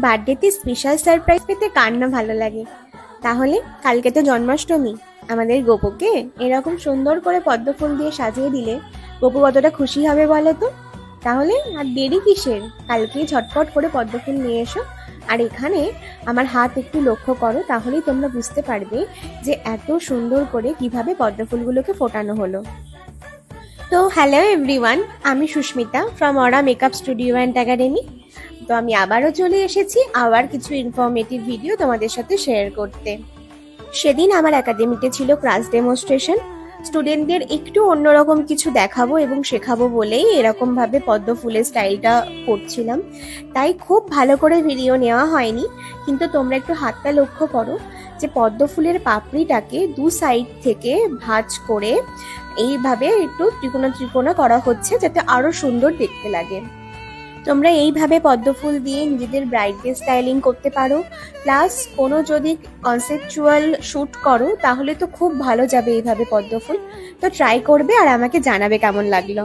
বার্থডেতে special surprise পেতে কার না ভালো লাগে। তাহলে কালকে তো জন্মাষ্টমী, আমাদের গোপুকে এরকম সুন্দর করে পদ্ম ফুল দিয়ে সাজিয়ে দিলে গোপু কতটা খুশি হবে বলো তো। তাহলে আর দেরি কিসের, কালকেই ঝটপট করে পদ্ম ফুল নিয়ে এসো। আর এখানে আমার হাত একটু লক্ষ্য করো, তাহলেই তোমরা বুঝতে পারবে যে এত সুন্দর করে কিভাবে পদ্ম ফুলগুলোকে ফোটানো হলো। তো হ্যালো এভরিওয়ান, আমি Susmita from Aura makeup studio and academy. তো আমি আবারও চলে এসেছি আবার কিছু ইনফরমেটিভ ভিডিও তোমাদের সাথে শেয়ার করতে। সেদিন আমার একাডেমিতে ছিল ক্লাস ডেমনস্ট্রেশন। স্টুডেন্টদের একটু অন্যরকম কিছু দেখাবো এবং শেখাবো বলেই এরকমভাবে পদ্ম ফুলের স্টাইলটা করছিলাম। তাই খুব ভালো করে ভিডিও নেওয়া হয়নি, কিন্তু তোমরা একটু হাতটা লক্ষ্য করো যে পদ্ম ফুলের পাপড়িটাকে দু সাইড থেকে ভাঁজ করে এইভাবে একটু ত্রিকোণা ত্রিকোণা করা হচ্ছে, যাতে আরো সুন্দর দেখতে লাগে। তোমরা এইভাবে পদ্ম ফুল দিয়ে নিজেদের ব্রাইডকে স্টাইলিং করতে পারো, প্লাস কোনো যদি কনসেপচুয়াল শ্যুট করো তাহলে তো খুব ভালো যাবে এইভাবে পদ্ম ফুল। তো ট্রাই করবে আর আমাকে জানাবে কেমন লাগলো।